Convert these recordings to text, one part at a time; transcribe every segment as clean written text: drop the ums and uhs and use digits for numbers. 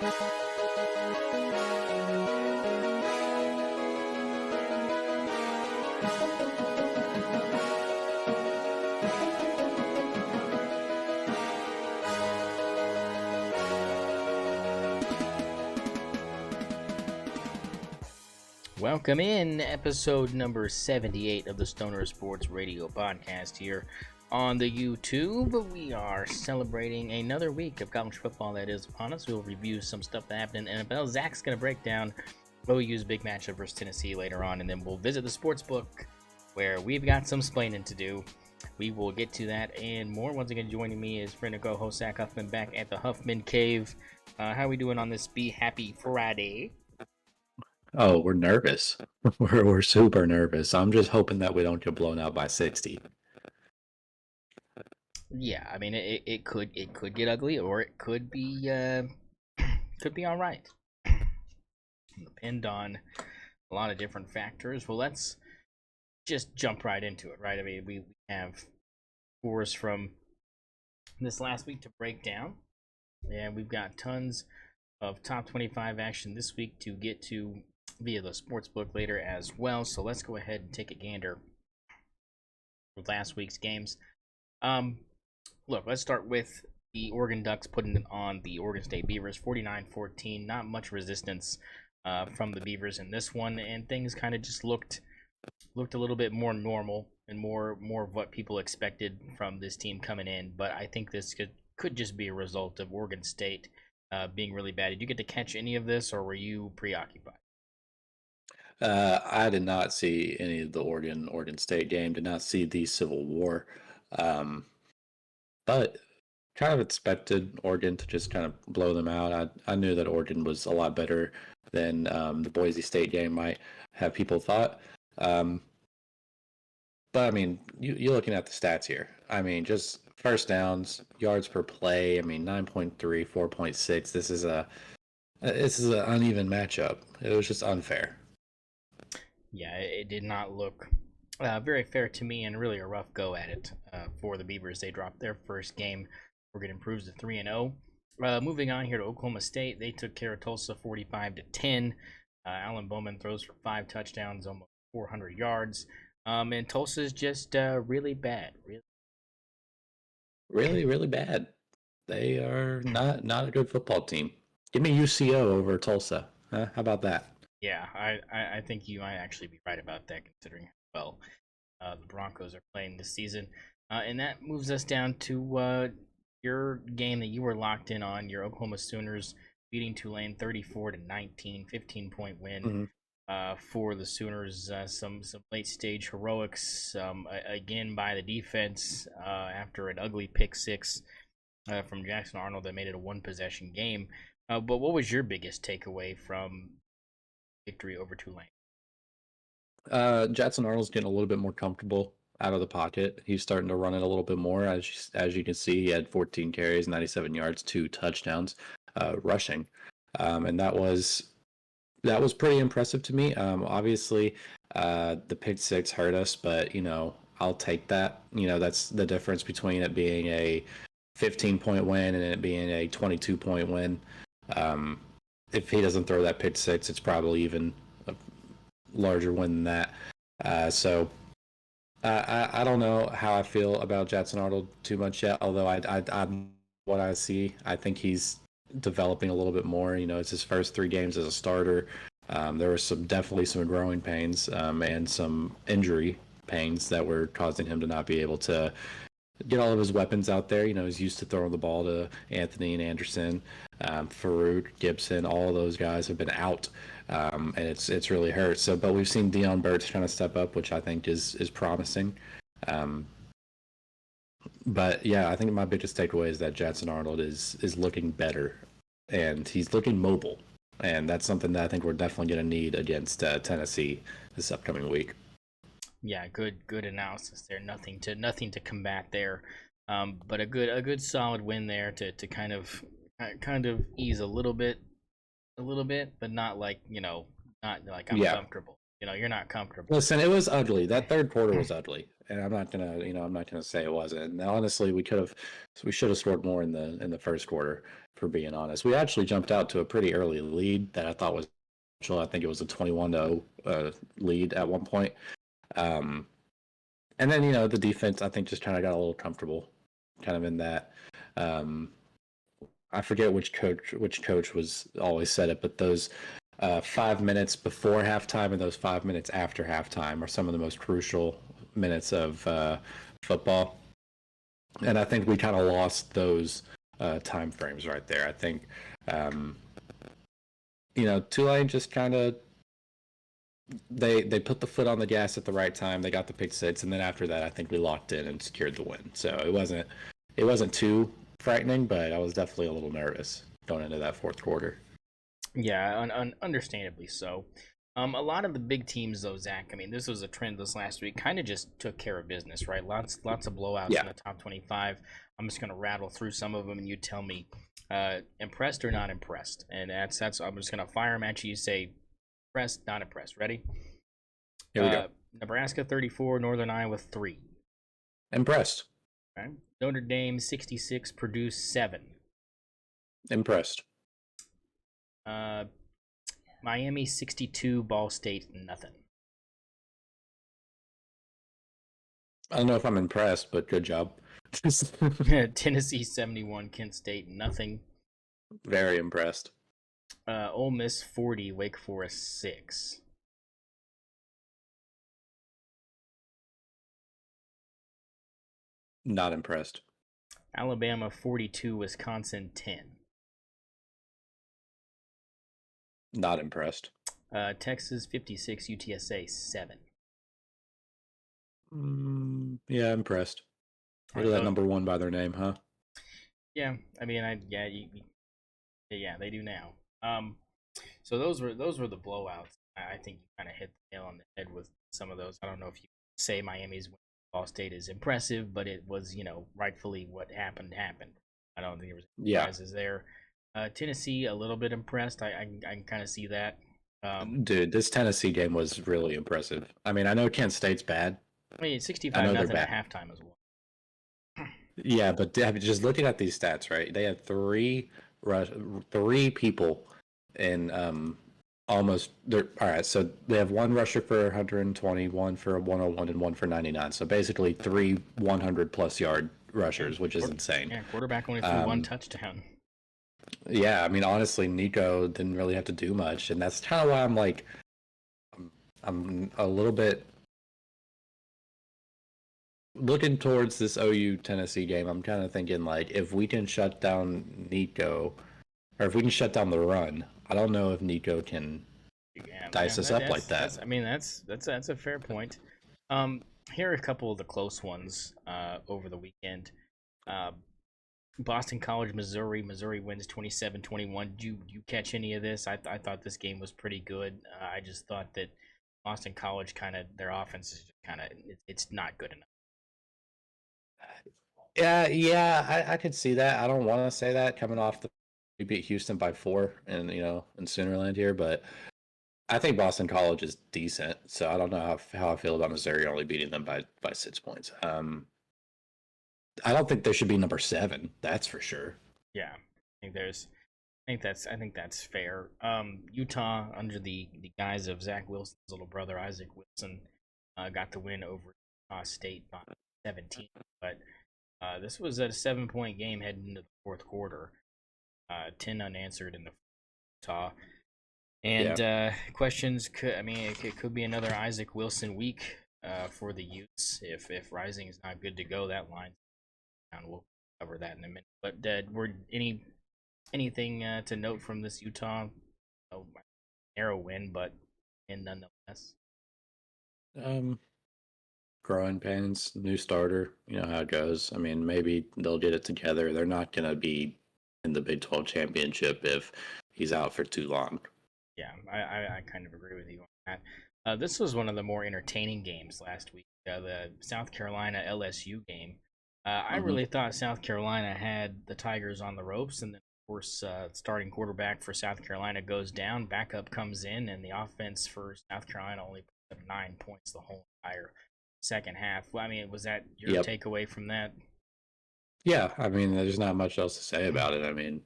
Welcome in episode number 78 of the St0ner Sports Radio podcast here on the YouTube. We are celebrating another week of college football that is upon us. We'll review some stuff that happened in NFL. Zach's going to break down OU's big matchup versus Tennessee later on, and then we'll visit the sports book where we've got some splaining to do. We will get to that and more. Once again, joining me is friend and co-host Zach Huffman back at the Huffman Cave. How are we doing on this Be Happy Friday? Oh, we're nervous. We're super nervous. I'm just hoping that we don't get blown out by 60. Yeah, I mean it could get ugly, or it could be all right. Depend on a lot of different factors. Well, let's just jump right into it, right? I mean, we have scores from this last week to break down, and we've got tons of top 25 action this week to get to via the sports book later as well. So let's go ahead and take a gander with last week's games. Look, let's start with the Oregon Ducks putting it on the Oregon State Beavers 49-14. Not much resistance from the Beavers in this one, and things kind of just looked a little bit more normal and more of what people expected from this team coming in. But I think this could just be a result of Oregon State being really bad. Did you get to catch any of this, or were you preoccupied? I did not see any of the Oregon State game. Did not see the Civil War, but kind of expected Oregon to just kind of blow them out. I knew that Oregon was a lot better than the Boise State game might have people thought. But I mean, you're looking at the stats here. I mean, just first downs, yards per play. I mean, 9.3, 4.6. This is an uneven matchup. It was just unfair. Yeah, it did not look very fair to me, and really a rough go at it for the Beavers. They dropped their first game. Oregon improves to 3-0. Moving on here to Oklahoma State, they took care of Tulsa 45-10. Alan Bowman throws for 5 touchdowns, almost 400 yards. And Tulsa's just really bad. Really bad. They are not a good football team. Give me UCO over Tulsa. Huh? How about that? Yeah, I think you might actually be right about that, considering how well the Broncos are playing this season. And that moves us down to your game that you were locked in on, your Oklahoma Sooners beating Tulane 34-19, 15-point win for the Sooners. Some late stage heroics again by the defense after an ugly pick six from Jackson Arnold that made it a one possession game. But what was your biggest takeaway from victory over Tulane? Jackson Arnold's getting a little bit more comfortable out of the pocket. He's starting to run it a little bit more. As you can see, he had 14 carries, 97 yards, 2 touchdowns rushing. And that was pretty impressive to me. Obviously, the pick six hurt us, but, I'll take that. That's the difference between it being a 15-point win and it being a 22-point win. If he doesn't throw that pick six, it's probably even a larger win than that. So I don't know how I feel about Jackson Arnold too much yet, although what I see, I think he's developing a little bit more. It's his first 3 games as a starter. There were definitely some growing pains and some injury pains that were causing him to not be able to get all of his weapons out there. He's used to throwing the ball to Anthony and Anderson, Farouk, Gibson. All of those guys have been out, and it's really hurt. So, but we've seen Deion Burks kind of step up, which I think is promising. But yeah, I think my biggest takeaway is that Jackson Arnold is looking better, and he's looking mobile, and that's something that I think we're definitely going to need against Tennessee this upcoming week. Yeah, good analysis there. Nothing to combat there, but a good solid win there to kind of ease a little bit, but not like not like I'm comfortable. you're not comfortable. Listen, it was ugly. That third quarter was ugly, and I'm not gonna say it wasn't. And honestly, we should have scored more in the first quarter. For being honest, we actually jumped out to a pretty early lead that I thought was. I think it was a 21-0 lead at one point. And then the defense I think just kind of got a little comfortable, kind of in that. I forget which coach was always said it, but those 5 minutes before halftime and those 5 minutes after halftime are some of the most crucial minutes of football. And I think we kind of lost those time frames right there. I think, Tulane just kind of they put the foot on the gas at the right time. They got the pick six, and then after that, I think we locked in and secured the win. So it wasn't too frightening, but I was definitely a little nervous going into that fourth quarter. Yeah, understandably so. A lot of the big teams, though, Zach. I mean, this was a trend this last week. Kind of just took care of business, right? Lots of blowouts in the top 25. I'm just gonna rattle through some of them, and you tell me, impressed or not impressed. And that's. I'm just gonna fire them at you. You say, impressed, not impressed. Ready? Here we go. Nebraska 34, Northern Iowa 3. Impressed. Okay. Notre Dame 66, Purdue 7. Impressed. Miami 62, Ball State nothing. I don't know if I'm impressed, but good job. Tennessee 71, Kent State nothing. Very impressed. Ole Miss 40, Wake Forest 6. Not impressed. Alabama 42, Wisconsin 10. Not impressed. Texas 56, UTSA 7. Yeah, impressed. Look at that number one by their name, huh? Yeah, I mean, yeah, they do now. So those were the blowouts. I think you kind of hit the nail on the head with some of those. I don't know if you say Miami's win Ball State is impressive, but it was rightfully what happened. I don't think there was surprises there. Tennessee a little bit impressed. I can kind of see that. Dude, this Tennessee game was really impressive. I mean, I know Kent State's bad. I mean, 65-0 at halftime as well. Yeah, but just looking at these stats, right? They had three people in almost. All right, so they have one rusher for 120, one for 101, and one for 99. So basically, 3 100+ yard rushers, which is insane. Yeah, quarterback only threw one touchdown. Yeah, I mean, honestly, Nico didn't really have to do much, and that's kind of why I'm like, I'm a little bit looking towards this OU Tennessee game. I'm kind of thinking like, if we can shut down Nico, or if we can shut down the run, I don't know if Nico can dice us up like that. That's a fair point. Here are a couple of the close ones over the weekend. Boston College, Missouri. Missouri wins 27-21. Did you catch any of this? I thought this game was pretty good. I just thought that Boston College their offense is it's not good enough. Yeah, I could see that. I don't want to say that coming off we beat Houston by 4 and in Soonerland here, but I think Boston College is decent. So I don't know how I feel about Missouri only beating them by 6 points. I don't think they should be number 7. That's for sure. Yeah, I think that's fair. Utah, under the guise of Zach Wilson's little brother Isaac Wilson, got the win over Utah State by 17. But this was a 7-point game heading into the fourth quarter. 10 unanswered in the Utah. And questions it could be another Isaac Wilson week for the Utes if Rising is not good to go. That line. We'll cover that in a minute. But were anything to note from this Utah narrow win, but nonetheless? Growing pains, new starter. You know how it goes. I mean, maybe they'll get it together. They're not going to be in the Big 12 championship if he's out for too long. Yeah, I kind of agree with you on that. This was one of the more entertaining games last week. The South Carolina LSU game. I really thought South Carolina had the Tigers on the ropes, and then course, starting quarterback for South Carolina goes down, backup comes in, and the offense for South Carolina only puts up 9 points the whole entire second half. Well, I mean, was that your Yep. takeaway from that? Yeah, I mean, there's not much else to say about it. I mean,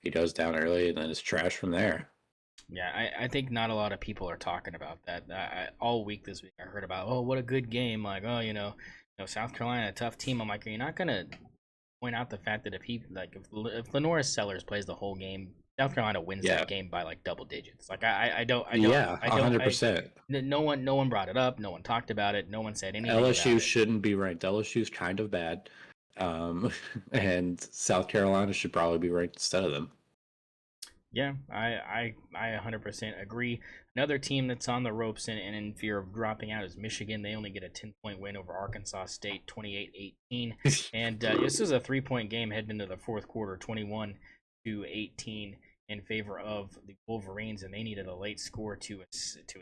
he goes down early and then it's trash from there. Yeah, I think not a lot of people are talking about that. All week this week, I heard about, oh, what a good game. Like, oh, South Carolina, a tough team. I'm like, you're not gonna point out the fact that if Lenora Sellers plays the whole game, South Carolina wins Yeah. that game by like double digits. Like, I don't, Yeah, I don't, 100%. no one brought it up. No one talked about it. No one said anything LSU about it. shouldn't be ranked. LSU's kind of bad. And South Carolina should probably be ranked instead of them. Yeah, I 100% agree. Another team that's on the ropes and in fear of dropping out is Michigan. They only get a 10-point win over Arkansas State, 28-18. And this is a 3-point game heading into the fourth quarter, 21-18 in favor of the Wolverines, and they needed a late score to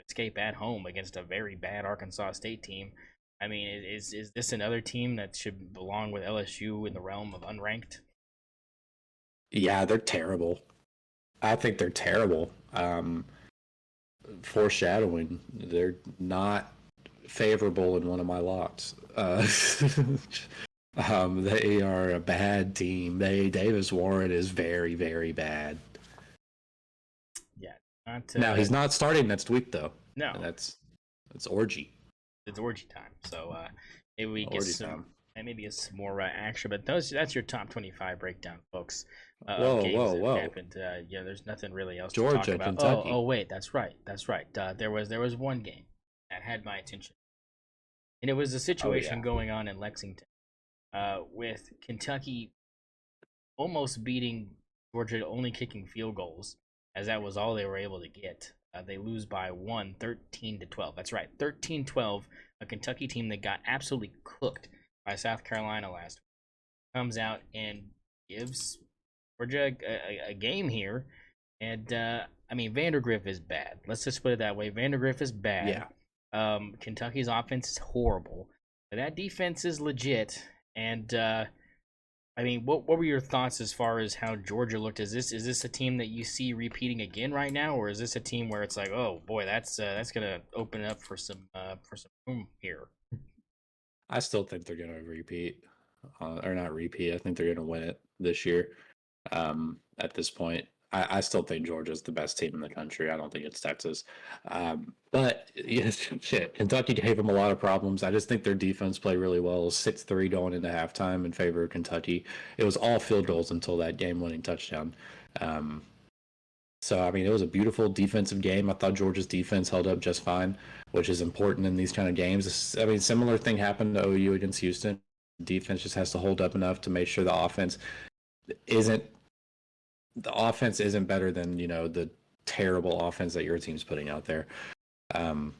escape at home against a very bad Arkansas State team. I mean, is this another team that should belong with LSU in the realm of unranked? Yeah, they're terrible. I think they're terrible. Foreshadowing, they're not favorable in one of my locks. They are a bad team. Davis Warren is very, very bad. Yeah, not. Now he's not starting next week though. No, that's orgy. It's orgy time. So maybe we get some more action. But that's your top 25 breakdown, folks. Whoa! Happened. Yeah, there's nothing really else Georgia, to talk about. Kentucky. Oh, wait, that's right. There was one game that had my attention, and it was a situation going on in Lexington, with Kentucky almost beating Georgia, only kicking field goals, as that was all they were able to get. They lose by 13-12. That's right, 13-12. A Kentucky team that got absolutely cooked by South Carolina last week comes out and gives Georgia a game here. And, I mean, Vandergriff is bad. Let's just put it that way. Vandergriff is bad. Yeah. Kentucky's offense is horrible. But that defense is legit. And, I mean, what were your thoughts as far as how Georgia looked? Is this a team that you see repeating again right now, or is this a team where it's like, oh boy, that's gonna open it up for some room here? I still think they're gonna repeat, or not repeat. I think they're gonna win it this year. At this point, I still think Georgia's the best team in the country. I don't think it's Texas. But yes, shit, Kentucky gave them a lot of problems. I just think their defense played really well. 6-3 going into halftime in favor of Kentucky. It was all field goals until that game-winning touchdown. So, I mean, it was a beautiful defensive game. I thought Georgia's defense held up just fine, which is important in these kind of games. I mean, similar thing happened to OU against Houston. Defense just has to hold up enough to make sure the offense isn't better than, the terrible offense that your team's putting out there. And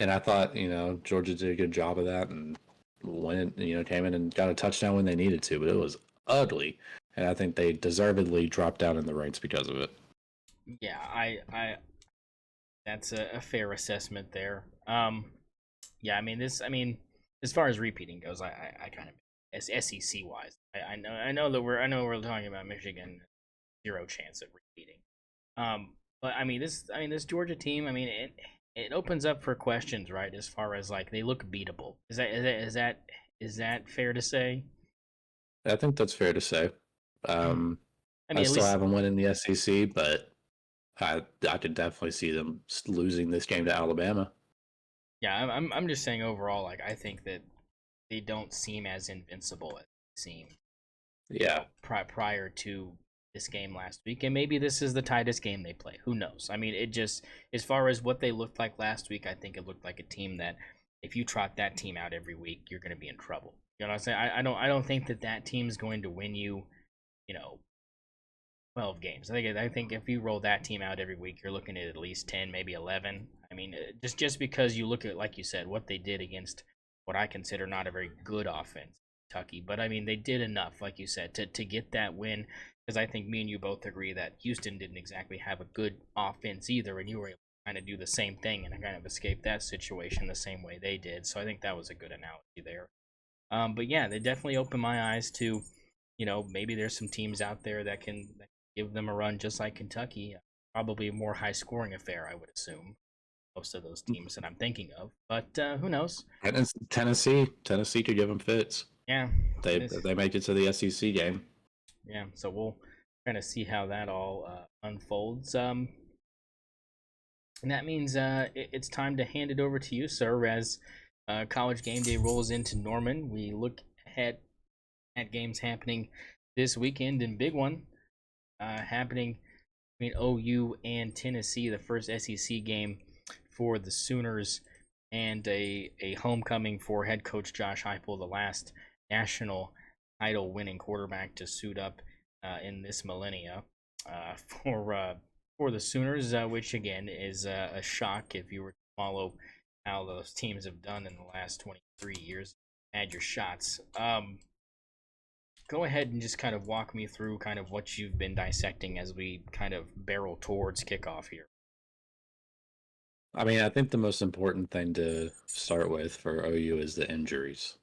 I thought, Georgia did a good job of that and came in and got a touchdown when they needed to, but it was ugly. And I think they deservedly dropped down in the ranks because of it. Yeah, I that's a fair assessment there. Yeah, I mean, as far as repeating goes, I kind of, as SEC wise, I know we're talking about Michigan, 0 chance of repeating. But I mean this Georgia team, I mean it opens up for questions, right? As far as like they look beatable. Is that fair to say? I think that's fair to say. I still haven't won in the SEC, but I could definitely see them losing this game to Alabama. Yeah, I'm just saying overall, like I think that they don't seem as invincible as they seem. Yeah. Prior to this game last week, and maybe this is the tightest game they play. Who knows? I mean, it just, as far as what they looked like last week, I think it looked like a team that if you trot that team out every week, you're going to be in trouble. You know what I'm saying? I don't think that team's going to win you, 12 games. I think if you roll that team out every week, you're looking at least 10, maybe 11. I mean, just because you look at, like you said, what they did against what I consider not a very good offense, Kentucky. But I mean, they did enough, like you said, to get that win. Because I think me and you both agree that Houston didn't exactly have a good offense either, and you were able to kind of do the same thing and kind of escape that situation the same way they did. So I think that was a good analogy there. But yeah, they definitely opened my eyes to, maybe there's some teams out there that can give them a run, just like Kentucky. Probably a more high scoring affair, I would assume. Most of those teams that I'm thinking of, but who knows? Tennessee could give them fits. Yeah, they make it to the SEC game. Yeah, so we'll kind of see how that all unfolds. And that means it's time to hand it over to you, sir, as College Game Day rolls into Norman. We look ahead at games happening this weekend, and big one happening between OU and Tennessee, the first SEC game for the Sooners, and a homecoming for head coach Josh Heupel, the last national title winning quarterback to suit up in this millennia for the Sooners, which again is a shock if you were to follow how those teams have done in the last 23 years. Add your shots. Go ahead and just kind of walk me through kind of what you've been dissecting as we kind of barrel towards kickoff here. I mean, I think the most important thing to start with for OU is the injuries.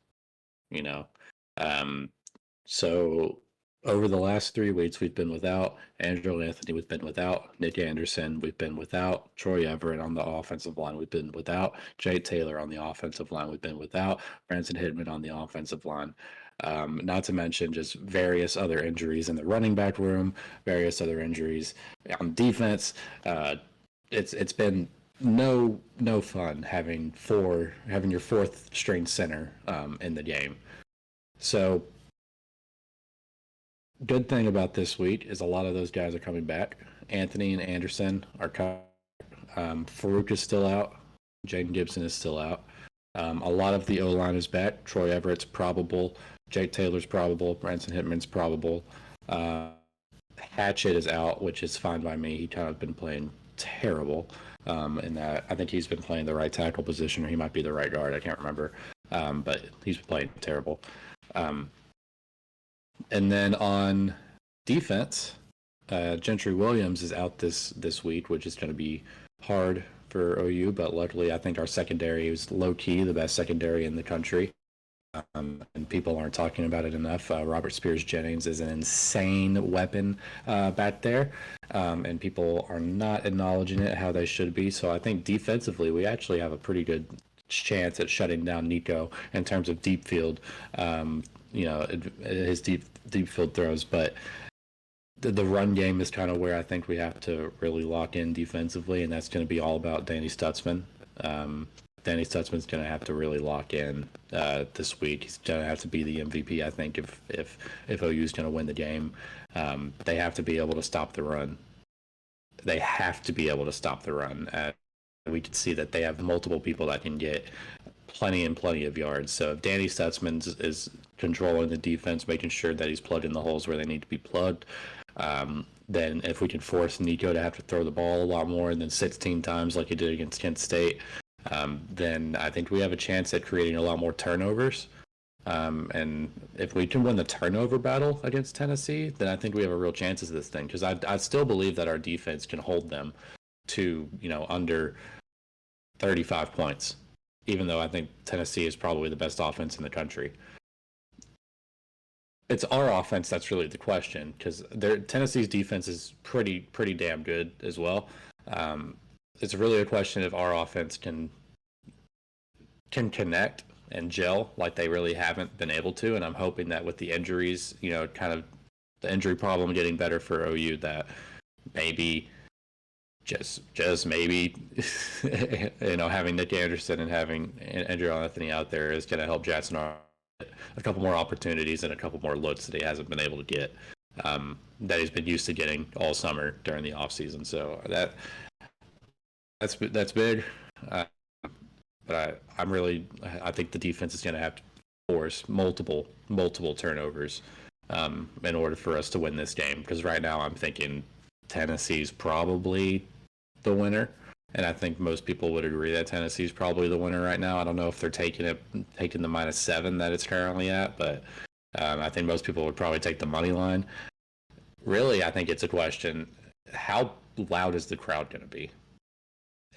So over the last 3 weeks, we've been without Andrew Anthony, we've been without Nick Anderson, we've been without Troy Everett on the offensive line, we've been without Jay Taylor on the offensive line, we've been without Branson Hidman on the offensive line. Not to mention just various other injuries in the running back room, various other injuries on defense. It's been no fun having your fourth string center in the game. So good thing about this week is a lot of those guys are coming back. Anthony and Anderson are coming. Farouk is still out. Jaden Gibson is still out. A lot of the O-line is back. Troy Everett's probable. Jake Taylor's probable. Branson Hitman's probable. Hatchett is out, which is fine by me. He kind of been playing terrible in that. I think he's been playing the right tackle position, or he might be the right guard. I can't remember. But he's playing terrible. And then on defense, Gentry Williams is out this week, which is going to be hard for OU. But luckily, I think our secondary is low-key the best secondary in the country. And people aren't talking about it enough. Robert Spears-Jennings is an insane weapon back there, and people are not acknowledging it how they should be. So I think defensively, we actually have a pretty good chance at shutting down Nico in terms of deep field, his deep field throws. But the run game is kind of where I think we have to really lock in defensively, and that's going to be all about Danny Stutzman. Danny Stutzman's going to have to really lock in this week. He's going to have to be the MVP, I think, if OU's going to win the game. They have to be able to stop the run. They have to be able to stop the run. We can see that they have multiple people that can get plenty of yards. So if Danny Stutzman is controlling the defense, making sure that he's plugging the holes where they need to be plugged, then if we can force Nico to have to throw the ball a lot more than 16 times like he did against Kent State, then I think we have a chance at creating a lot more turnovers. And if we can win the turnover battle against Tennessee, then I think we have a real chance of this thing, because I still believe that our defense can hold them to under 35 points, even though I think Tennessee is probably the best offense in the country. It's our offense that's really the question, because Tennessee's defense is pretty damn good as well. It's really a question if our offense can connect and gel like they really haven't been able to. And I'm hoping that with the injuries, kind of the injury problem getting better for OU, that maybe just maybe having Nick Anderson and having Andrew Anthony out there is going to help Jackson get a couple more opportunities and a couple more looks that he hasn't been able to get, that he's been used to getting all summer during the offseason. So that's big. But I think the defense is going to have to force multiple turnovers in order for us to win this game. Because right now I'm thinking Tennessee's probably the winner, and I think most people would agree that Tennessee's probably the winner right now. I don't know if they're taking the -7 that it's currently at, but I think most people would probably take the money line. Really, I think it's a question: how loud is the crowd going to be?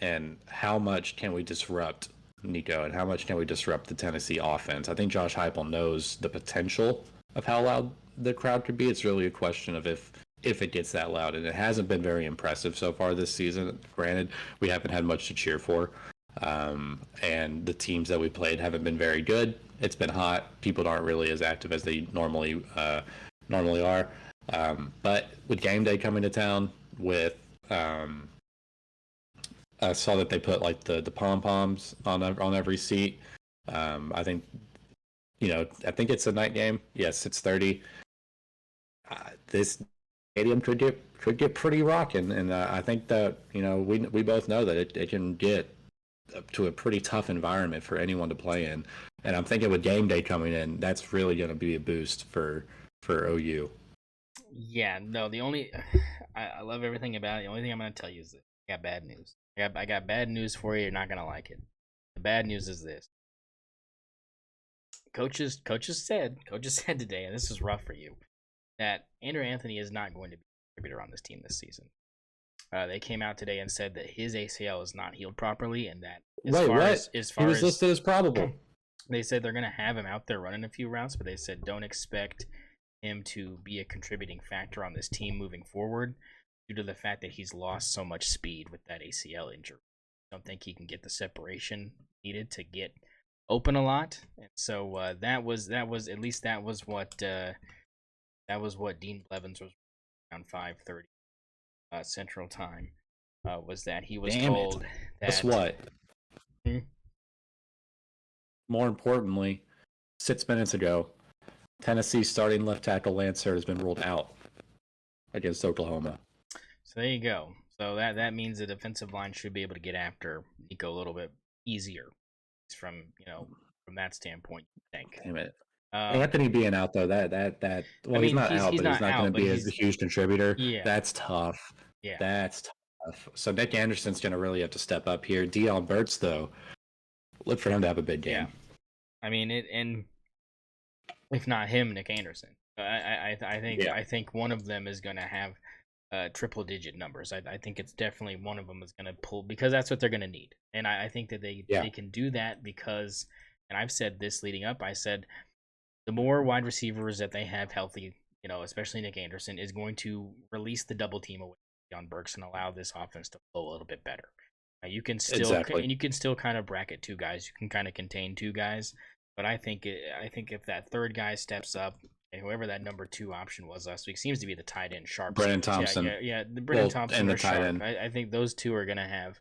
And how much can we disrupt Nico, and how much can we disrupt the Tennessee offense? I think Josh Heupel knows the potential of how loud the crowd could be. It's really a question of if it gets that loud, and it hasn't been very impressive so far this season. Granted, we haven't had much to cheer for, and the teams that we played haven't been very good. It's been hot. People aren't really as active as they normally are. But with game day coming to town, with I saw that they put like the pom poms on every seat. I think I think it's a night game. Yes, it's 30. This stadium could get pretty rocking, and I think that we both know that it can get up to a pretty tough environment for anyone to play in. And I'm thinking with game day coming in, that's really going to be a boost for OU. Yeah, no, I love everything about it. The only thing I'm going to tell you is that I got bad news. I got bad news for you. You're not going to like it. The bad news is this. Coaches said today, and this is rough for you, that Andrew Anthony is not going to be a contributor on this team this season. They came out today and said that his ACL is not healed properly, and that he was listed as probable. They said they're going to have him out there running a few routes, but they said don't expect him to be a contributing factor on this team moving forward due to the fact that he's lost so much speed with that ACL injury. I don't think he can get the separation needed to get open a lot, and so that was what Dean Blevins was around 5:30 Central Time. Was that he was told that? Guess what? More importantly, 6 minutes ago, Tennessee starting left tackle Lance Hurd has been ruled out against Oklahoma. So there you go. So that means the defensive line should be able to get after Nico a little bit easier from that standpoint, I think. Damn it. Anthony being out though, he's not out, but he's not going to be a huge contributor. Yeah. That's tough. Yeah. That's tough. So Nick Anderson's going to really have to step up here. Deion Burks, though, look for him to have a big game. Yeah. I mean, and if not him, Nick Anderson. I think one of them is going to have triple-digit numbers. I think it's definitely one of them is going to pull, because that's what they're going to need. And I think that they can do that because, and I've said this leading up, I said the more wide receivers that they have healthy, especially Nick Anderson, is going to release the double team away on Burks and allow this offense to flow a little bit better. You can still kind of bracket two guys. You can kind of contain two guys, but I think if that third guy steps up, and whoever that number 2 option was last week seems to be the tight end, Sharp. Brennan Thompson. The Brennan Thompson and the or tight Sharp. end. I think those two are going to have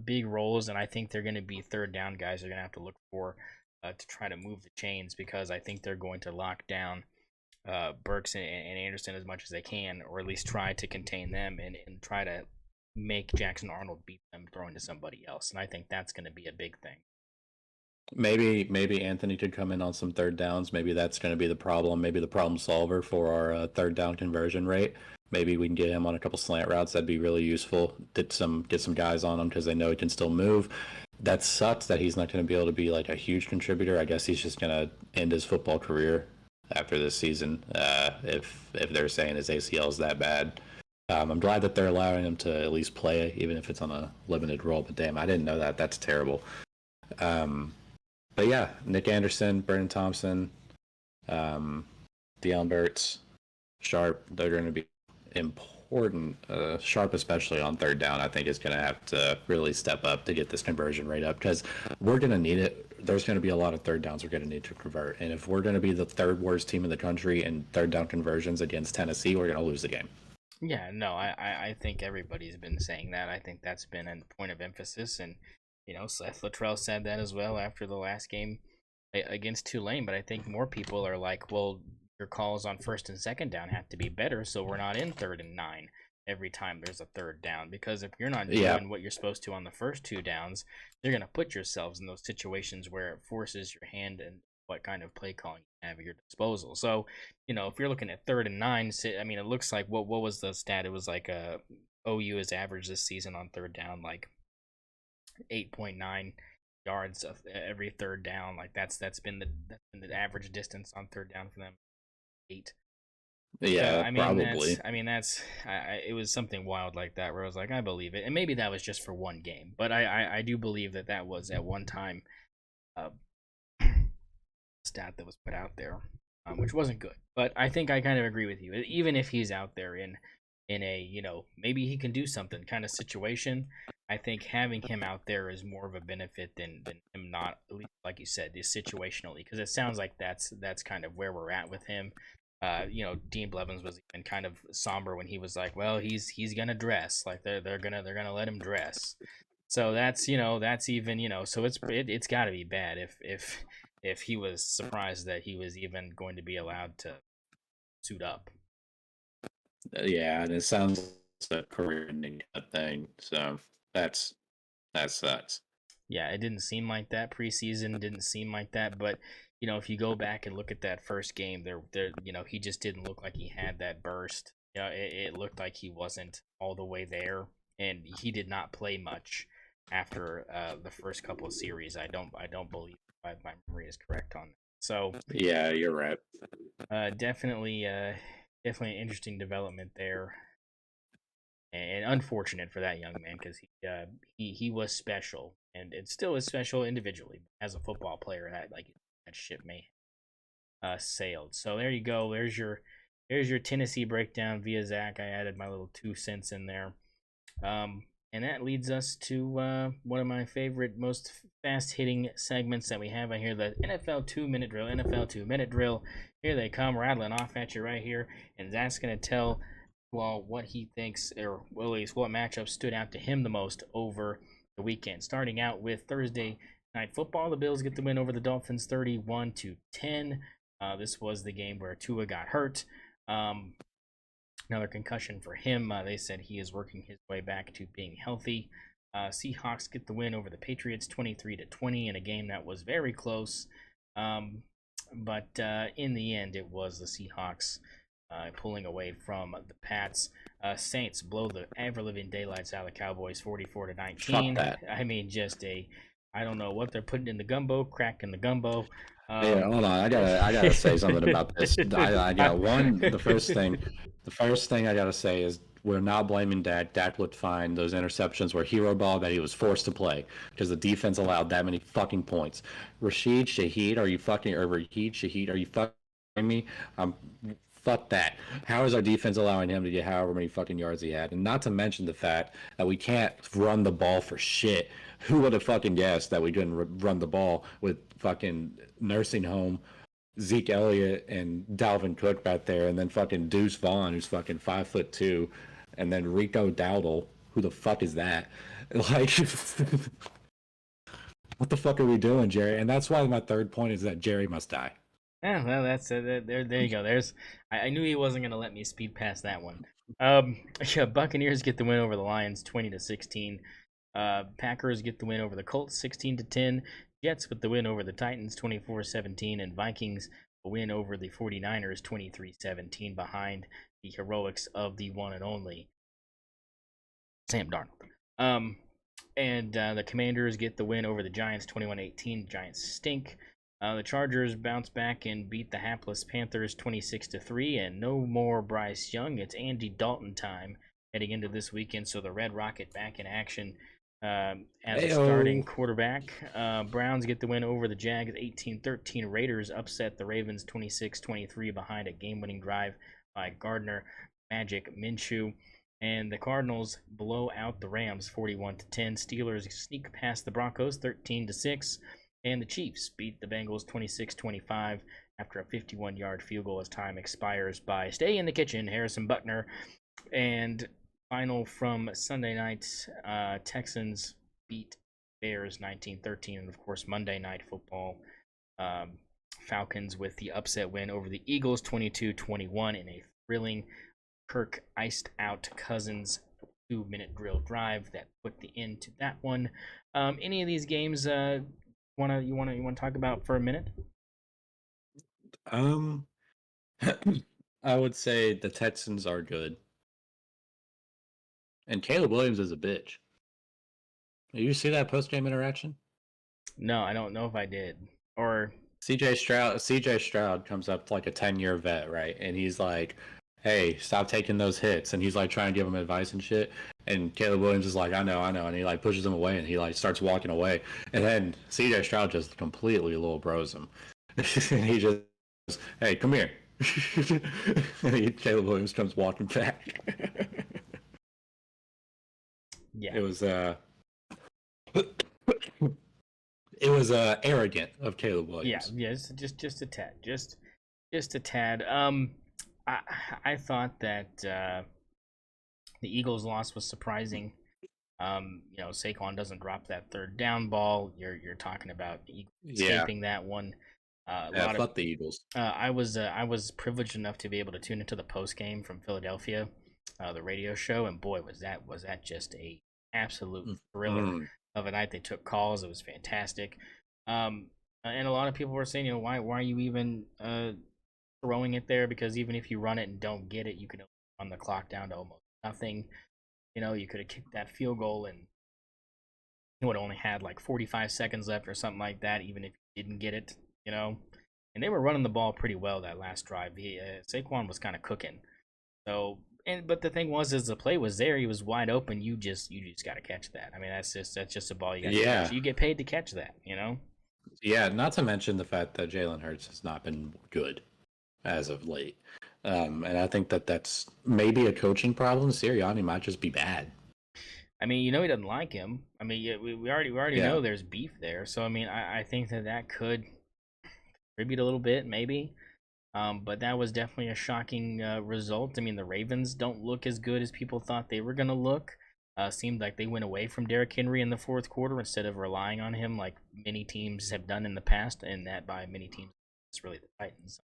big roles, and I think they're going to be third down guys. They're going to have to look for to try to move the chains, because I think they're going to lock down Burks and Anderson as much as they can, or at least try to contain them and try to make Jackson Arnold beat them throwing to somebody else. And I think that's going to be a big thing. Maybe Anthony could come in on some third downs. Maybe that's going to be the problem. Maybe the problem solver for our third down conversion rate. Maybe we can get him on a couple slant routes. That'd be really useful. Get some guys on him because they know he can still move. That sucks that he's not going to be able to be like a huge contributor. I guess he's just going to end his football career after this season if they're saying his ACL is that bad. I'm glad that they're allowing him to at least play, even if it's on a limited role. But damn, I didn't know that. That's terrible. But yeah, Nick Anderson, Brennan Thompson, Deion Burks, Sharp, they're going to be important. Sharp, especially on third down, I think is going to have to really step up to get this conversion rate up, because we're going to need it. There's going to be a lot of third downs we're going to need to convert. And if we're going to be the third worst team in the country in third down conversions against Tennessee, we're going to lose the game. Yeah, no, I think everybody's been saying that. I think that's been a point of emphasis, and Seth Luttrell said that as well after the last game against Tulane. But I think more people are like, well, your calls on first and second down have to be better, so we're not in 3rd and 9 every time there's a third down. Because if you're not doing what you're supposed to on the first 2 downs, you're going to put yourselves in those situations where it forces your hand and what kind of play calling you have at your disposal. So, if you're looking at 3rd and 9, I mean, it looks like what was the stat? It was like OU has averaged this season on third down like 8.9 yards of every third down. Like that's been the average distance on third down for them. 8. Yeah, so, probably. It was something wild like that where I was like, I believe it, and maybe that was just for one game, but I do believe that was at one time stat that was put out there. which wasn't good. But I think I kind of agree with you. Even if he's out there in a, maybe he can do something kind of situation, I think having him out there is more of a benefit than him not, at least like you said, is situationally, because it sounds like that's kind of where we're at with him. Dean Blevins was even kind of somber when he was like, well, he's gonna dress, like they're gonna let him dress. So that's even, so it's got to be bad if he was surprised that he was even going to be allowed to suit up. Yeah, and it sounds like a career-ending thing. So that sucks. Yeah, it didn't seem like that preseason. Didn't seem like that, but if you go back and look at that first game, he just didn't look like he had that burst. It looked like he wasn't all the way there, and he did not play much after the first couple of series. I don't believe my memory is correct on that. So Yeah, you're right. definitely an interesting development there, and unfortunate for that young man because he was special, and it still is special individually. As a football player, that ship may sailed. So there you go. There's your Tennessee breakdown via Zach. I added my little 2 cents in there. And that leads us to one of my favorite, most fast-hitting segments that we have on here, the NFL 2-minute drill. NFL 2-minute drill. Here they come, rattling off at you right here. And Zach's going to tell, what he thinks, or at least what matchup stood out to him the most over the weekend. Starting out with Thursday Night Football, the Bills get the win over the Dolphins 31-10. This was the game where Tua got hurt. Another concussion for him. They said he is working his way back to being healthy. Seahawks get the win over the Patriots 23-20 in a game that was very close. But in the end, it was the Seahawks pulling away from the Pats. Saints blow the ever-living daylights out of the Cowboys 44-19. Fuck that. I mean, I don't know what they're putting in the gumbo, cracking the gumbo. Yeah, hold on. I gotta say something about this. I got one. The first thing I gotta say is we're not blaming Dak. Dak looked fine. Those interceptions were hero ball that he was forced to play because the defense allowed that many fucking points. Rashid Shaheed, are you fucking me? Fuck that. How is our defense allowing him to get however many fucking yards he had? And not to mention the fact that we can't run the ball for shit. Who would have fucking guessed that we couldn't run the ball with fucking nursing home Zeke Elliott and Dalvin Cook back there, and then fucking Deuce Vaughn, who's fucking 5'2", and then Rico Dowdle, who the fuck is that? Like, what the fuck are we doing, Jerry? And that's why my third point is that Jerry must die. Yeah, well, that's there. There you go. I knew he wasn't gonna let me speed past that one. Yeah, Buccaneers get the win over the Lions, 20-16. Packers get the win over the Colts, 16-10. Jets with the win over the Titans, 24-17, and Vikings a win over the 49ers, 23-17, behind the heroics of the one and only Sam Darnold. And the Commanders get the win over the Giants, 21-18. Giants stink. The Chargers bounce back and beat the hapless Panthers 26-3, and no more Bryce Young. It's Andy Dalton time heading into this weekend, so the Red Rocket back in action as a starting quarterback. Browns get the win over the Jags 18-13. Raiders upset the Ravens 26-23 behind a game-winning drive by Gardner Magic Minshew. And the Cardinals blow out the Rams 41-10. Steelers sneak past the Broncos 13-6. And the Chiefs beat the Bengals 26-25 after a 51-yard field goal as time expires by Stay in the Kitchen, Harrison Buckner. And final from Sunday night, Texans beat Bears 19-13. And, of course, Monday Night Football, Falcons with the upset win over the Eagles 22-21 in a thrilling Kirk iced out Cousins 2-minute drill drive that put the end to that one. Any of these games you want to talk about for a minute? I would say the Texans are good, and Caleb Williams is a bitch. Did you see that post-game interaction? No, I don't know if I did. Or CJ Stroud comes up like a 10-year vet, right? And he's like, hey, stop taking those hits. And he's like trying to give him advice and shit. And Caleb Williams is like, I know. And he like pushes him away and he like starts walking away. And then CJ Stroud just completely little bros him. And he just hey, come here. Caleb Williams comes walking back. Yeah. It was arrogant of Caleb Williams. Yeah, just a tad. Just a tad. I thought that the Eagles' loss was surprising. Saquon doesn't drop that third down ball. You're talking about escaping that one. Fuck the Eagles. I was privileged enough to be able to tune into the post game from Philadelphia, the radio show, and boy, was that just a absolute thriller of a night. They took calls. It was fantastic. And a lot of people were saying, why are you even throwing it there? Because even if you run it and don't get it, you can run the clock down to almost nothing. You could have kicked that field goal and you would only had like 45 seconds left or something like that, even if you didn't get it, And they were running the ball pretty well that last drive. Saquon was kind of cooking. But the thing was, the play was there. He was wide open. You just got to catch that. I mean, that's just a ball you got to catch. You get paid to catch that, Yeah, not to mention the fact that Jalen Hurts has not been good as of late. And I think that's maybe a coaching problem. Sirianni might just be bad. I mean, he doesn't like him. I mean, we already know there's beef there. So I mean, I think that could contribute a little bit, maybe. But that was definitely a shocking result. I mean, the Ravens don't look as good as people thought they were gonna look. Seemed like they went away from Derrick Henry in the fourth quarter instead of relying on him like many teams have done in the past, and that by many teams, it's really the Titans.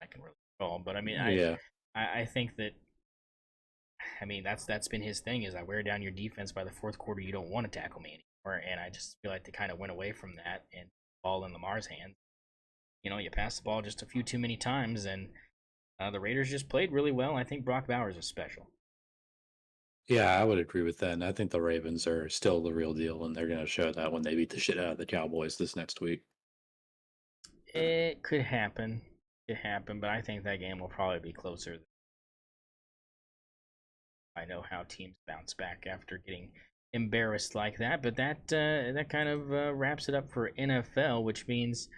I can really call, but I mean, I think that. I mean, that's been his thing, is I wear down your defense by the fourth quarter. You don't want to tackle me anymore, and I just feel like they kind of went away from that and ball in Lamar's hands. You pass the ball just a few too many times, and the Raiders just played really well. I think Brock Bowers is special. Yeah, I would agree with that. And I think the Ravens are still the real deal, and they're going to show that when they beat the shit out of the Cowboys this next week. It could happen. But I think that game will probably be closer. I know how teams bounce back after getting embarrassed like that, but that kind of wraps it up for NFL, which means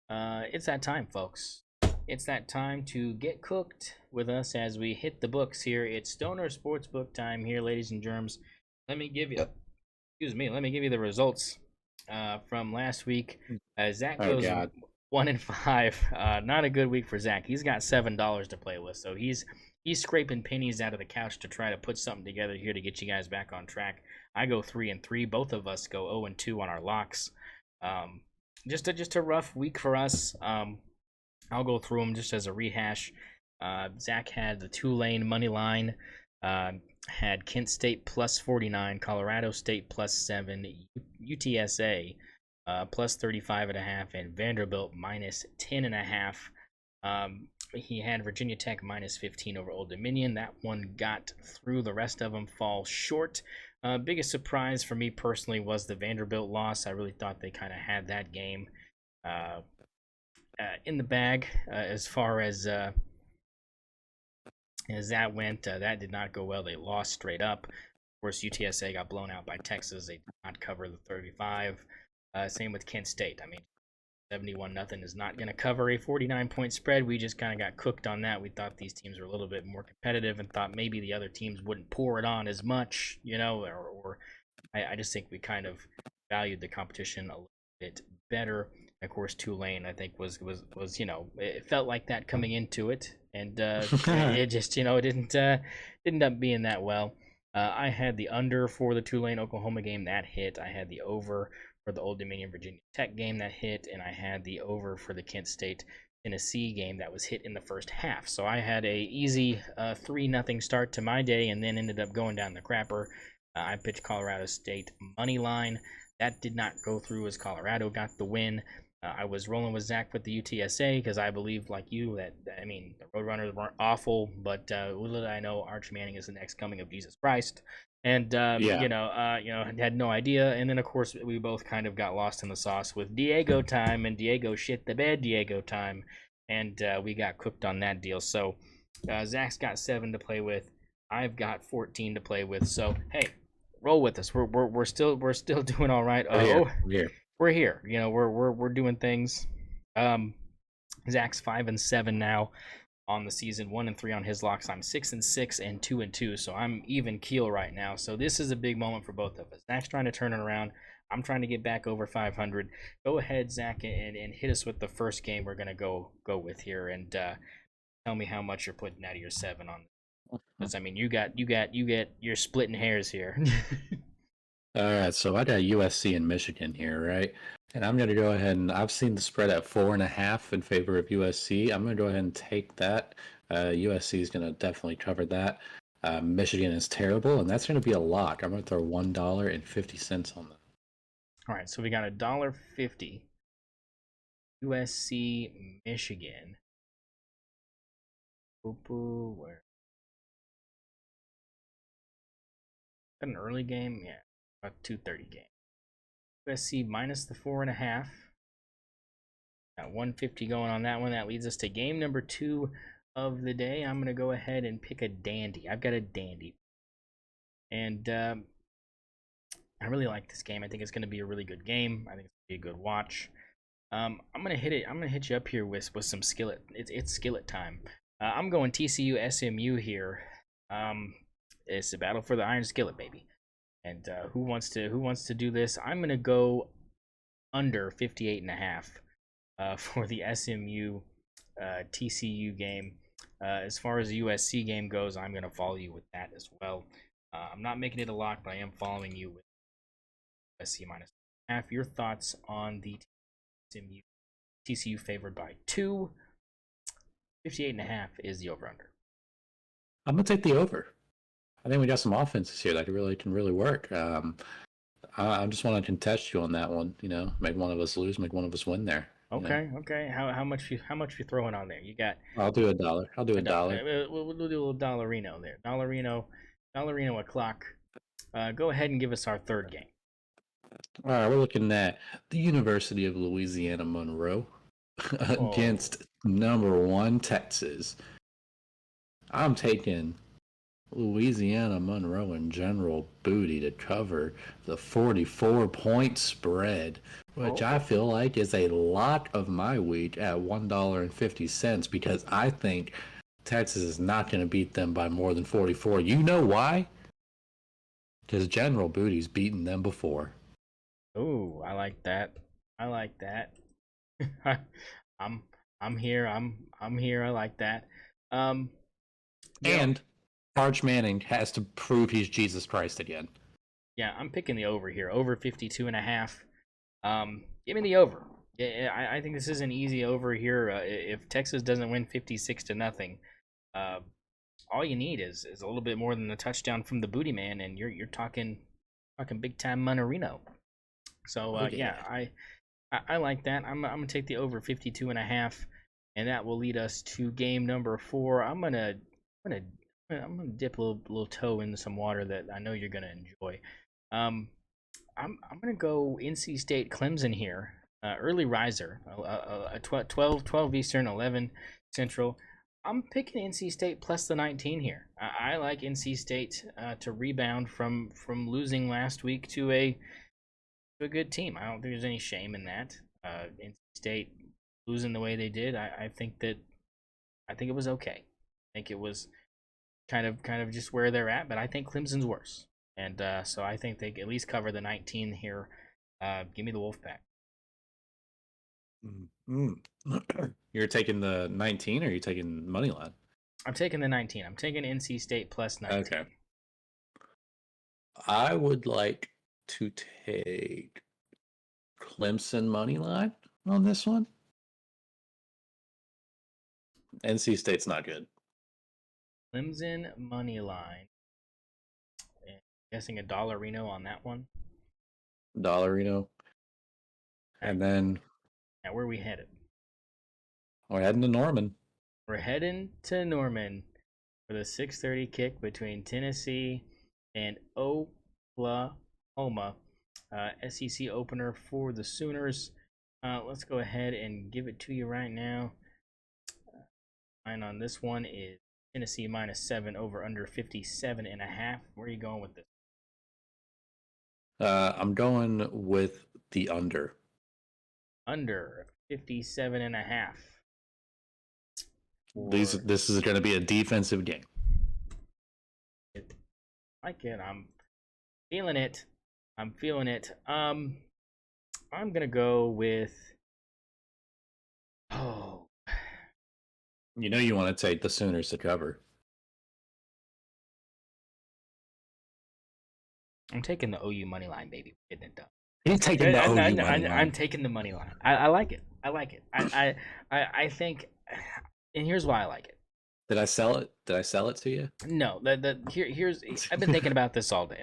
it's that time, folks. It's that time to get cooked with us as we hit the books here. It's St0ner Sports Book time here, ladies and germs. Let me give you the results from last week. Zach goes 1-5. Not a good week for Zach. He's got $7 to play with, so he's scraping pennies out of the couch to try to put something together here to get you guys back on track. I go 3-3. Both of us go 0-2 on our locks. Just a rough week for us. I'll go through them just as a rehash. Zach had the Tulane money line, had Kent State plus 49, Colorado State plus 7, UTSA plus 35.5, and Vanderbilt minus 10.5. He had Virginia Tech minus 15 over Old Dominion. That one got through. The rest of them fall short. Biggest surprise for me personally was the Vanderbilt loss. I really thought they kind of had that game in the bag as far as that went. That did not go well. They lost straight up. Of course, UTSA got blown out by Texas. They did not cover the 35. Same with Kent State. I mean, 71-0 is not going to cover a 49-point spread. We just kind of got cooked on that. We thought these teams were a little bit more competitive and thought maybe the other teams wouldn't pour it on as much, or I just think we kind of valued the competition a little bit better. Of course, Tulane, I think, was it felt like that coming into it, and it just, it didn't end up being that well. I had the under for the Tulane-Oklahoma game. That hit. I had the over for the Old Dominion Virginia Tech game. That hit. And I had the over for the Kent State Tennessee game. That was hit in the first half. So I had a easy 3-0 start to my day, and then ended up going down the crapper. I pitched Colorado State money line. That did not go through as Colorado got the win. I was rolling with Zach with the UTSA because I believe, like you, that the Roadrunners weren't awful, but little did I know Arch Manning is the next coming of Jesus Christ, and had no idea. And then of course we both kind of got lost in the sauce with Diego time, and Diego shit the bed Diego time, and we got cooked on that deal. So Zach's got 7 to play with, I've got 14 to play with. So hey, roll with us. We're still doing all right. We're here. We're here. We're doing things. Zach's 5-7 now on the season, 1-3 on his locks. I'm 6-6 and 2-2, so I'm even keel right now. So this is a big moment for both of us. Zach's trying to turn it around. I'm trying to get back over 500. Go ahead, Zach, and hit us with the first game we're gonna go with here, and tell me how much you're putting out of your 7 on. Because I mean, you're splitting hairs here. All right, so I got USC and Michigan here, right? And I'm going to go ahead and I've seen the spread at 4.5 in favor of USC. I'm going to go ahead and take that. USC is going to definitely cover that. Michigan is terrible, and that's going to be a lock. I'm going to throw $1.50 on that. All right, so we got $1.50. USC, Michigan. Where? An early game, yeah, about 2:30 game. USC minus the 4.5. Got 150 going on that one. That leads us to game number 2 of the day. I'm gonna go ahead and pick a dandy. I've got a dandy, and I really like this game. I think it's gonna be a really good game. I think it's gonna be a good watch. I'm gonna hit it. I'm gonna hit you up here with some skillet. It's skillet time. I'm going TCU SMU here. It's a battle for the iron skillet, baby. And who wants to do this? I'm gonna go under 58.5 for the SMU TCU game. As far as the USC game goes, I'm gonna follow you with that as well. I'm not making it a lock, but I am following you with USC minus half. Your thoughts on the SMU TCU favored by 2? 58.5 is the over under. I'm gonna take the over. I think we got some offenses here that can really work. I just want to contest you on that one. You know, make one of us lose, make one of us win there. Okay, okay. How much you throwing on there? You got? I'll do $1. I'll do $1. We'll do a little Dollarino there. Dollarino o'clock. Go ahead and give us our third game. All right, we're looking at the University of Louisiana Monroe against number 1 Texas. I'm taking Louisiana Monroe and General Booty to cover the 44-point spread, which I feel like is a lot of my week at $1.50 because I think Texas is not going to beat them by more than 44. You know why? Because General Booty's beaten them before. Oh, I like that. I like that. I'm here. I'm here. I like that. And Arch Manning has to prove he's Jesus Christ again. Yeah, I'm picking the over here. Over 52.5. Give me the over. I think this is an easy over here. If Texas doesn't win 56-0, all you need is a little bit more than the touchdown from the Booty Man, and you're talking big time Monorino. So yeah, I like that. I'm gonna take the over 52.5, and that will lead us to game number 4. I'm gonna dip a little toe into some water that I know you're gonna enjoy. I'm gonna go NC State Clemson here. Early riser, 12 Eastern, 11 Central. I'm picking NC State plus the 19 here. I like NC State to rebound from losing last week to a good team. I don't think there's any shame in that. NC State losing the way they did, I think it was okay. I think it was kind of just where they're at, but I think Clemson's worse. And so I think they at least cover the 19 here. Give me the Wolfpack. You're taking the 19 or are you taking Moneyline? I'm taking the 19. I'm taking NC State plus 19. Okay. I would like to take Clemson Moneyline on this one. NC State's not good. Clemson Moneyline. Guessing a Dollarino on that one. Dollarino. And then... Now, where are we headed? We're heading to Norman. We're heading to Norman for the 6:30 kick between Tennessee and Oklahoma. SEC opener for the Sooners. Let's go ahead and give it to you right now. Line on this one is Tennessee -7 over under 57.5. Where are you going with this? I'm going with the under. Under 57.5. for This is going to be a defensive game. it. I like it. I'm feeling it. I'm feeling it. I'm gonna go with. Oh, You know you want to take the Sooners to cover. I'm taking the OU money line, baby. Getting it done. He's taking the OU money line. I'm taking the money line. I like it. I like it. I think, and here's why I like it. Did I sell it? Did I sell it to you? No, here's. I've been thinking about this all day.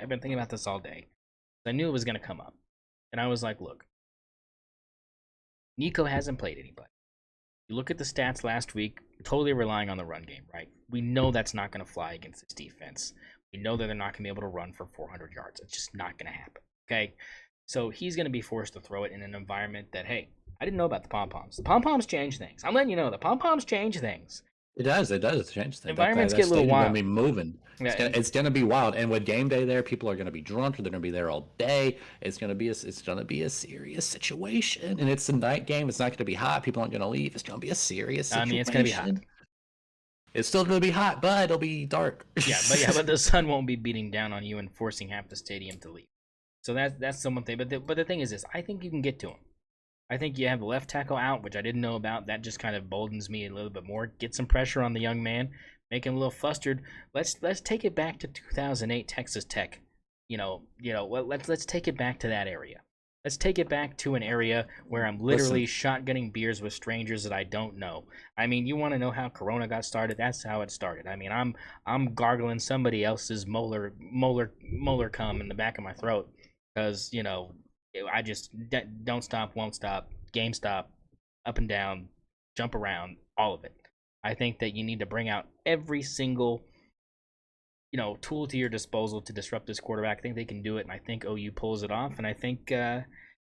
I knew it was gonna come up, and I was like, look, Nico hasn't played anybody. You look at the stats last week, totally relying on the run game, right? We know that's not going to fly against this defense. We know that they're not going to be able to run for 400 yards. It's just not going to happen, okay? So he's going to be forced to throw it in an environment that, hey, I didn't know about the pom-poms. The pom-poms change things. I'm letting you know, the pom-poms change things. It does change things. Environments get a little wild. Gonna be moving. It's gonna be wild. And with game day there, people are gonna be drunk. Or they're gonna be there all day. It's gonna be a serious situation. And it's a night game. It's not gonna be hot. People aren't gonna leave. It's gonna be a serious situation. I mean, it's gonna be hot. It's still gonna be hot, but it'll be dark. but the sun won't be beating down on you and forcing half the stadium to leave. So that's the one thing. But the thing is this: I think you can get to him. I think you have the left tackle out, which I didn't know about. That just kind of boldens me a little bit more. Get some pressure on the young man, make him a little flustered. Let's take it back to 2008 Texas Tech. Let's take it back to that area. Let's take it back to an area where I'm literally shotgunning beers with strangers that I don't know. I mean, you want to know how Corona got started? That's how it started. I mean, I'm gargling somebody else's molar cum in the back of my throat because I just don't stop, won't stop, game stop, up and down, jump around, all of it. I think that you need to bring out every single, tool to your disposal to disrupt this quarterback. I think they can do it, and I think OU pulls it off. And I think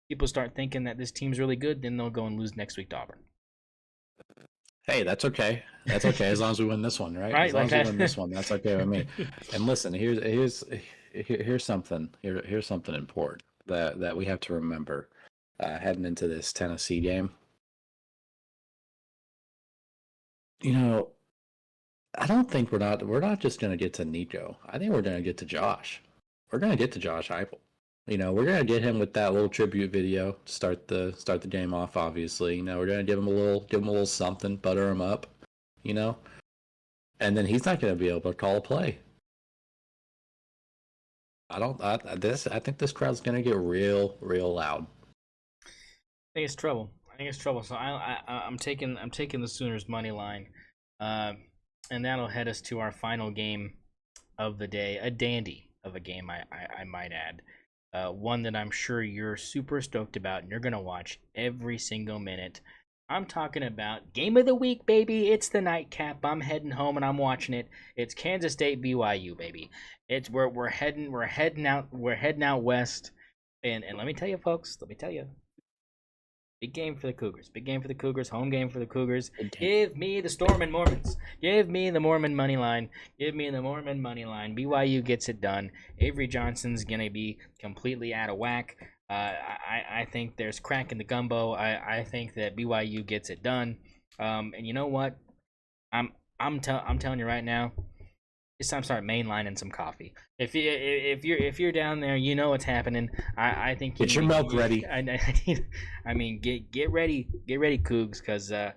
people start thinking that this team's really good, then they'll go and lose next week to Auburn. Hey, that's okay. That's okay as long as we win this one, right? As long as we win this one, that's okay with me. And listen, here's something. Here's something important that we have to remember heading into this Tennessee game. I don't think we're not just going to get to Nico. I think we're going to get to Josh. We're going to get to Josh Heupel. We're going to get him with that little tribute video to start the game off. Obviously, we're going to give him a little something, butter him up, and then he's not going to be able to call a play. I think this crowd's gonna get real loud. I think it's trouble. So I'm taking the Sooners money line, and that'll head us to our final game of the day. A dandy of a game, I might add. One that I'm sure you're super stoked about, and you're gonna watch every single minute. I'm talking about game of the week, baby. It's the nightcap. I'm heading home and I'm watching it. It's Kansas State BYU, baby. It's we're heading out west. And let me tell you, folks, big game for the Cougars. Home game for the Cougars. Give me the Stormin' Mormons. Give me the Mormon money line. BYU gets it done. Avery Johnson's gonna be completely out of whack. I think there's crack in the gumbo. I think that BYU gets it done. And you know what? I'm telling you right now. It's time to start mainlining some coffee. If you're down there, you know what's happening. I think get your milk ready. I mean, get ready, Cougs, because I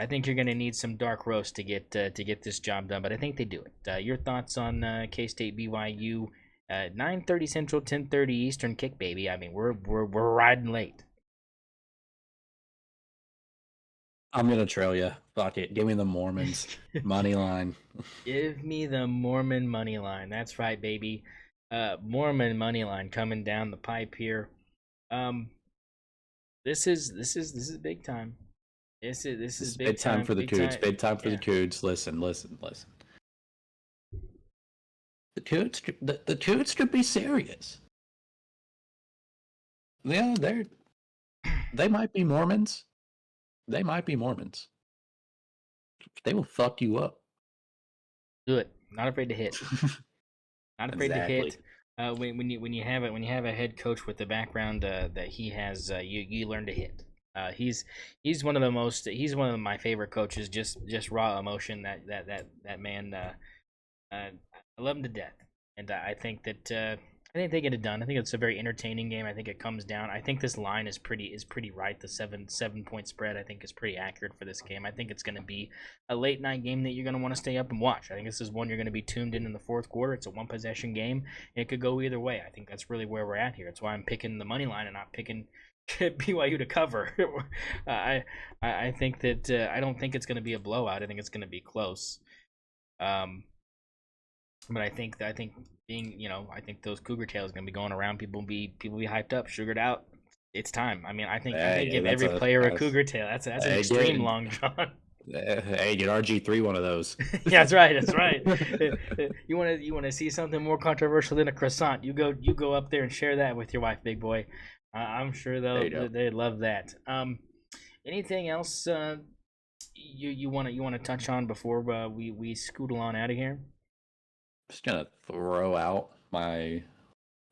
think you're gonna need some dark roast to get this job done. But I think they do it. Your thoughts on K-State BYU? 9:30 Central, 10:30 Eastern kick, baby. I mean, we're riding late. I'm gonna trail you. Fuck it. Give me the Mormons money line. Give me the Mormon money line. That's right, baby. Mormon money line coming down the pipe here. This is big time. This is big time for the Cougs. Big time for the Cougs. Listen. The Cougs could be serious. Yeah, they might be Mormons. They will fuck you up. Do it. Not afraid to hit. Not afraid to hit. When you have a head coach with the background that he has, you learn to hit. He's one of my favorite coaches. Just raw emotion. That man. I love him to death, and I think they get it done. I think it's a very entertaining game. I think it comes down. I think this line is pretty right. The 7 point spread I think is pretty accurate for this game. I think it's going to be a late night game that you're going to want to stay up and watch. I think this is one you're going to be tuned in the fourth quarter. It's a one possession game. And it could go either way. I think that's really where we're at here. That's why I'm picking the money line and not picking BYU to cover. I think that I don't think it's going to be a blowout. I think it's going to be close. But I think being, I think those Cougar tails are gonna be going around. People be hyped up, sugared out. It's time. I mean, I think give every player a Cougar tail. That's an extreme long John. Hey, get RG3 one of those. Yeah, that's right. That's right. You want to see something more controversial than a croissant? You go up there and share that with your wife, big boy. I'm sure they'd love that. Anything else you want to touch on before we scootle on out of here? Just gonna throw out my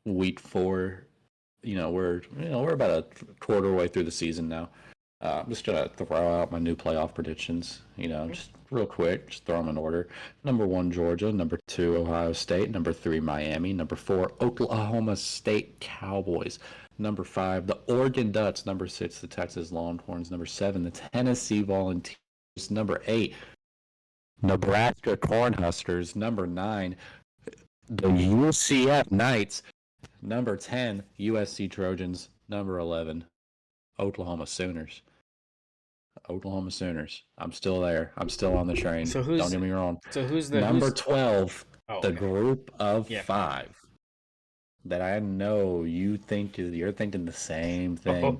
week 4. We're about a quarter way through the season now. I'm just gonna throw out my new playoff predictions. Just real quick, just throw them in order. Number 1, Georgia. Number 2, Ohio State. Number 3, Miami. Number 4, Oklahoma State Cowboys. Number 5, the Oregon Ducks. Number 6, the Texas Longhorns. Number 7, the Tennessee Volunteers. Number 8, Nebraska Cornhuskers. Number 9, the UCF Knights. Number 10, USC Trojans. Number 11, Oklahoma Sooners. Oklahoma Sooners. I'm still there. I'm still on the train. So don't get me wrong. So who's the number 12? Okay. The group of 5 that I know you're thinking the same thing.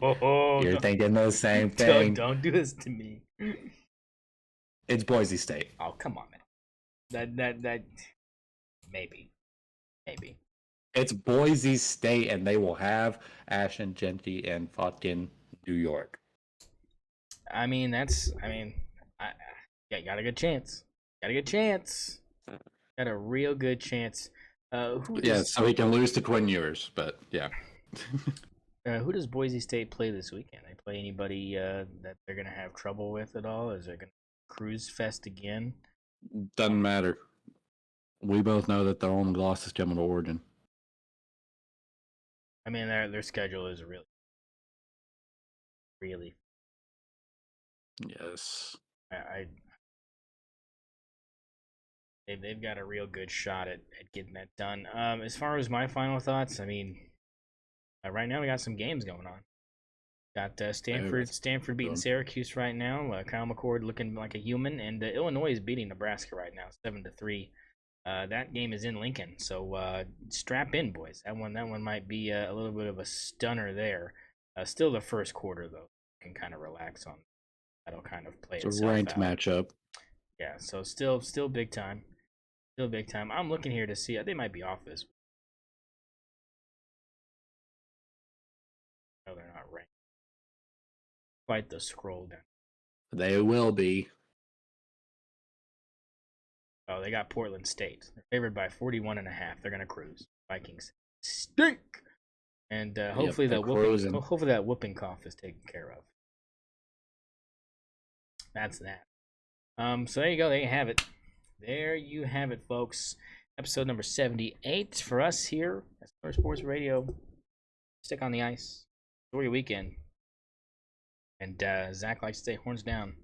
You're thinking the same thing. Don't do this to me. It's Boise State. Oh, come on, man. That maybe. It's Boise State, and they will have Ashton Jeanty in fucking New York. I mean, got a good chance. Got a real good chance. So he can lose to Quinn Ewers, but yeah. Who does Boise State play this weekend? They play anybody that they're gonna have trouble with at all? Is it gonna cruise fest again? Doesn't matter. We both know that their only loss is coming to Oregon. I mean, their schedule is really. Yes. They've got a real good shot at getting that done. As far as my final thoughts, I mean, right now we got some games going on. Got Stanford beating Syracuse right now. Kyle McCord looking like a human, and Illinois is beating Nebraska right now, 7-3. That game is in Lincoln, so strap in, boys. That one might be a little bit of a stunner there. Still the first quarter though, you can kind of relax on. That'll kind of play. It's a ranked matchup. Yeah, so still big time. Still big time. I'm looking here to see. They might be off this. No, they're not ranked. Quite the scroll down. They will be. Oh, they got Portland State. They're favored by 41.5. They're gonna cruise. Vikings stink. And hopefully that whooping cough is taken care of. That's that. So there you go. There you have it. There you have it, folks. Episode number 78 for us here at St0ner Sports Radio. Stick on the ice. Enjoy your weekend. And Zach likes to say horns down.